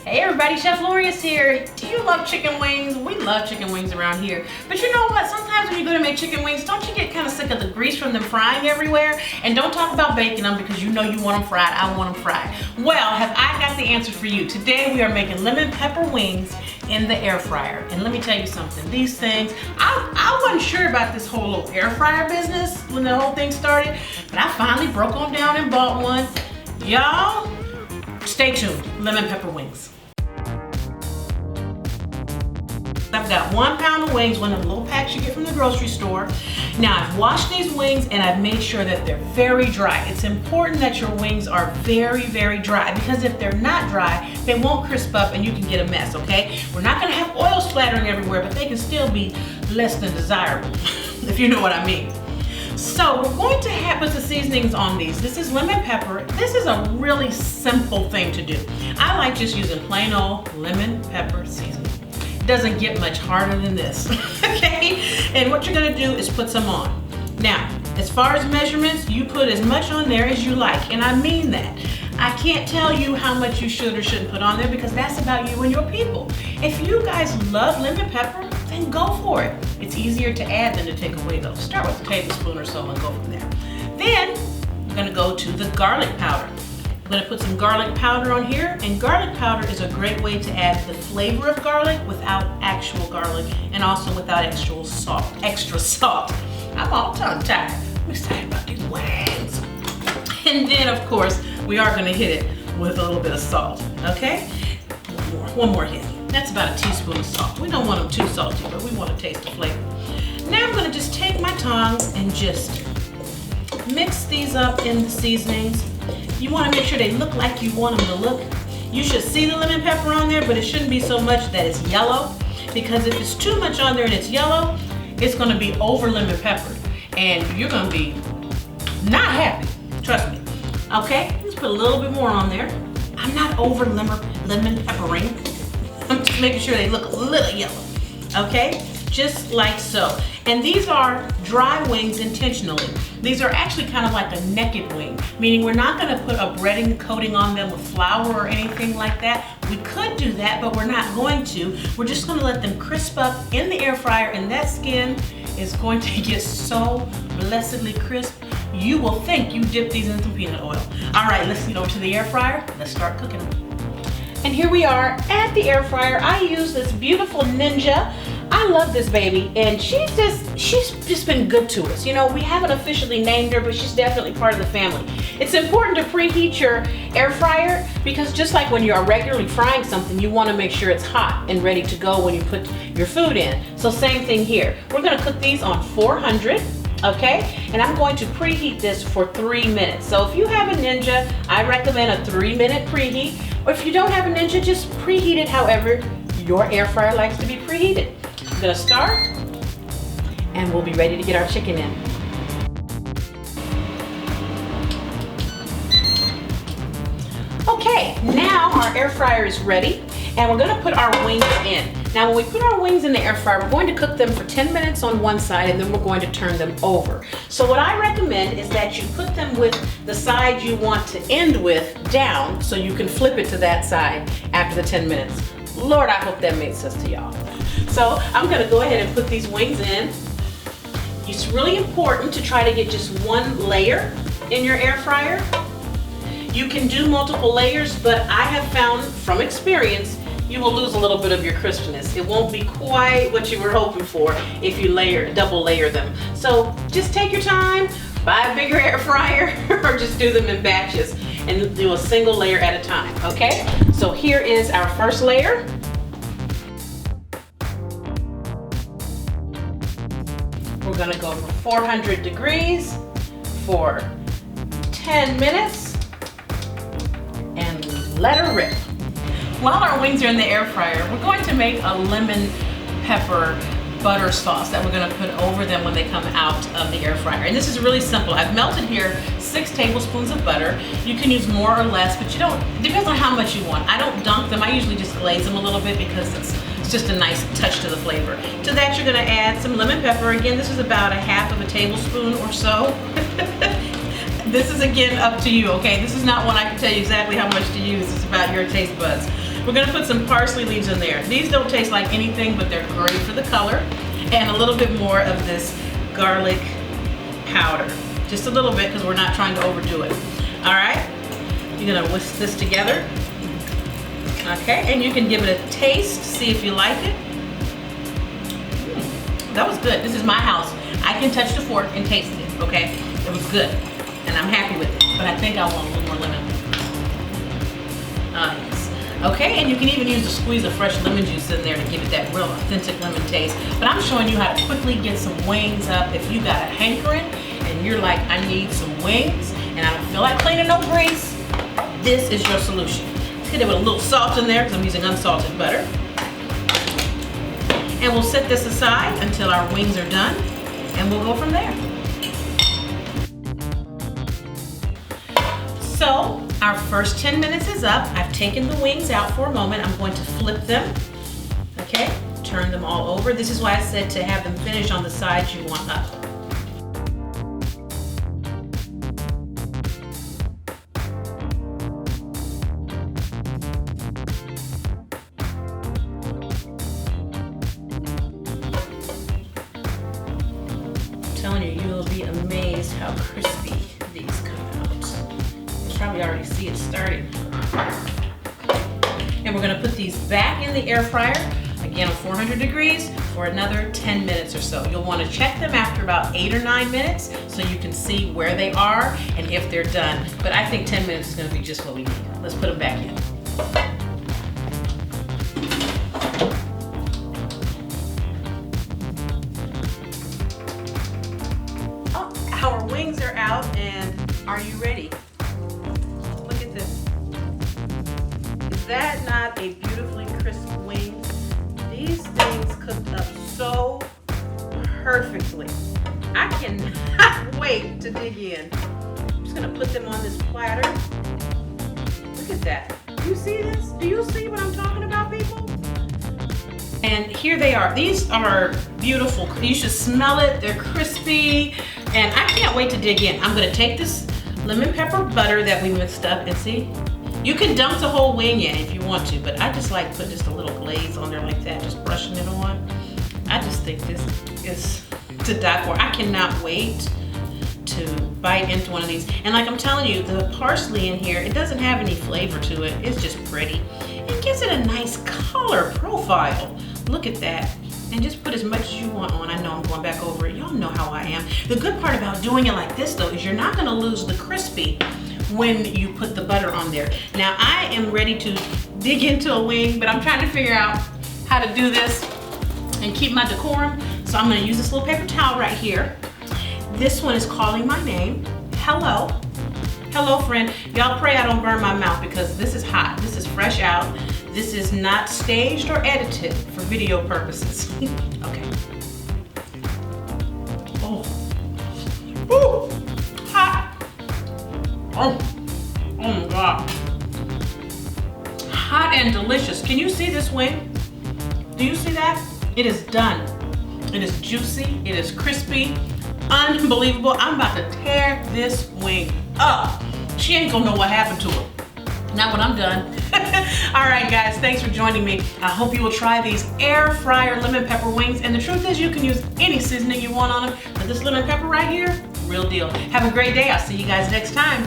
Hey everybody, ChefLorious here. Do you love chicken wings? We love chicken wings around here. But you know what? Sometimes when you go to make chicken wings, don't you get kind of sick of the grease from them frying everywhere? And don't talk about baking them because you know you want them fried. I want them fried. Well, have I got the answer for you. Today we are making lemon pepper wings in the air fryer. And let me tell you something, these things, I wasn't sure about this whole little air fryer business when the whole thing started, but I finally broke on down and bought one. Y'all, stay tuned, lemon pepper wings. I've got 1 pound of wings, one of the little packs you get from the grocery store. Now I've washed these wings and I've made sure that they're very dry. It's important that your wings are very, very dry because if they're not dry, they won't crisp up and you can get a mess, okay? We're not gonna have oil splattering everywhere, but they can still be less than desirable, if you know what I mean. So we're going to put the seasonings on these. This is lemon pepper. This is a really simple thing to do. I like just using plain old lemon pepper seasoning. Doesn't get much harder than this, okay? And what you're gonna do is put some on. Now, as far as measurements, you put as much on there as you like, and I mean that. I can't tell you how much you should or shouldn't put on there because that's about you and your people. If you guys love lemon pepper, then go for it. It's easier to add than to take away though. Start with a tablespoon or so and go from there. Then, we're gonna go to the garlic powder. I'm gonna put some garlic powder on here, and garlic powder is a great way to add the flavor of garlic without actual garlic and also without extra salt. I'm all tongue-tied. I'm excited about these wings. And then, of course, we are gonna hit it with a little bit of salt, okay? One more hit. That's about a teaspoon of salt. We don't want them too salty, but we want to taste the flavor. Now I'm gonna just take my tongs and just mix these up in the seasonings. You want to make sure they look like you want them to look. You should see the lemon pepper on there, but it shouldn't be so much that it's yellow, because if it's too much on there and it's yellow, it's going to be over lemon pepper and you're going to be not happy, trust me. Okay, let's put a little bit more on there. I'm not over lemon peppering. I'm just making sure they look a little yellow, okay? Just like so. And these are dry wings intentionally. These are actually kind of like a naked wing, meaning we're not gonna put a breading coating on them with flour or anything like that. We could do that, but we're not going to. We're just gonna let them crisp up in the air fryer, and that skin is going to get so blessedly crisp, you will think you dipped these in some peanut oil. All right, let's get over to the air fryer. Let's start cooking them. And here we are at the air fryer. I use this beautiful Ninja. I love this baby, and she's just been good to us. You know, we haven't officially named her, but she's definitely part of the family. It's important to preheat your air fryer because just like when you're regularly frying something, you want to make sure it's hot and ready to go when you put your food in. So same thing here. We're going to cook these on 400. Okay, and I'm going to preheat this for 3 minutes. So if you have a Ninja, I recommend a 3-minute preheat. Or if you don't have a Ninja, just preheat it however your air fryer likes to be preheated. I'm gonna start, and we'll be ready to get our chicken in. Okay, now our air fryer is ready, and we're gonna put our wings in. Now when we put our wings in the air fryer, we're going to cook them for 10 minutes on one side, and then we're going to turn them over. So what I recommend is that you put them with the side you want to end with down, so you can flip it to that side after the 10 minutes. Lord, I hope that made sense to y'all. So I'm gonna go ahead and put these wings in. It's really important to try to get just one layer in your air fryer. You can do multiple layers, but I have found from experience, you will lose a little bit of your crispness. It won't be quite what you were hoping for if you double layer them. So just take your time, buy a bigger air fryer, or just do them in batches and do a single layer at a time, okay? So here is our first layer. We're gonna go for 400 degrees for 10 minutes and let her rip. While our wings are in the air fryer, we're going to make a lemon pepper butter sauce that we're gonna put over them when they come out of the air fryer. And this is really simple. I've melted here 6 tablespoons of butter. You can use more or less, but depends on how much you want. I don't dunk them, I usually just glaze them a little bit because it's just a nice touch to the flavor. To that you're gonna add some lemon pepper. Again, this is about a half of a tablespoon or so. This is again up to you, okay? This is not one I can tell you exactly how much to use. It's about your taste buds. We're gonna put some parsley leaves in there. These don't taste like anything, but they're great for the color. And a little bit more of this garlic powder. Just a little bit, because we're not trying to overdo it. All right, you're gonna whisk this together. Okay, and you can give it a taste, see if you like it. That was good. This is my house. I can touch the fork and taste it, okay? It was good, and I'm happy with it, but I think I want a little more lemon. Yes. Okay, and you can even use a squeeze of fresh lemon juice in there to give it that real authentic lemon taste. But I'm showing you how to quickly get some wings up. If you got a hankering and you're like, I need some wings and I don't feel like cleaning no grease, this is your solution. Let's hit it with a little salt in there because I'm using unsalted butter. And we'll set this aside until our wings are done, and we'll go from there. So our first 10 minutes is up. I've taken the wings out for a moment. I'm going to flip them, okay? Turn them all over. This is why I said to have them finish on the sides you want up. I'm telling you, you will be amazed how crispy these come out. You probably already see it starting. And we're gonna put these back in the air fryer, again on 400 degrees, for another 10 minutes or so. You'll wanna check them after about 8 or 9 minutes so you can see where they are and if they're done. But I think 10 minutes is gonna be just what we need. Let's put them back in. Our wings are out, and are you ready? Look at this. Is that not a beautifully crisp wing? These things cooked up so perfectly. I cannot wait to dig in. I'm just gonna put them on this platter. Look at that. Do you see this? Do you see what I'm talking about, people? And here they are. These are beautiful. You should smell it. They're crispy. And I can't wait to dig in. I'm gonna take this lemon pepper butter that we mixed up and see. You can dunk the whole wing in if you want to, but I just like putting just a little glaze on there like that, just brushing it on. I just think this is to die for. I cannot wait to bite into one of these. And like I'm telling you, the parsley in here, it doesn't have any flavor to it. It's just pretty. It gives it a nice color profile. Look at that. And just put as much as you want on. I know I'm going back over it. Y'all know how I am. The good part about doing it like this though is you're not gonna lose the crispy when you put the butter on there. Now I am ready to dig into a wing, but I'm trying to figure out how to do this and keep my decorum. So I'm gonna use this little paper towel right here. This one is calling my name. Hello. Hello, friend. Y'all pray I don't burn my mouth because this is hot. This is fresh out. This is not staged or edited for video purposes. Okay. Oh. Ooh. Hot. Oh. Oh my God. Hot and delicious. Can you see this wing? Do you see that? It is done. It is juicy. It is crispy. Unbelievable. I'm about to tear this wing up. She ain't gonna know what happened to her. Not when I'm done. All right, guys, thanks for joining me. I hope you will try these air fryer lemon pepper wings. And the truth is you can use any seasoning you want on them, but this lemon pepper right here, real deal. Have a great day. I'll see you guys next time.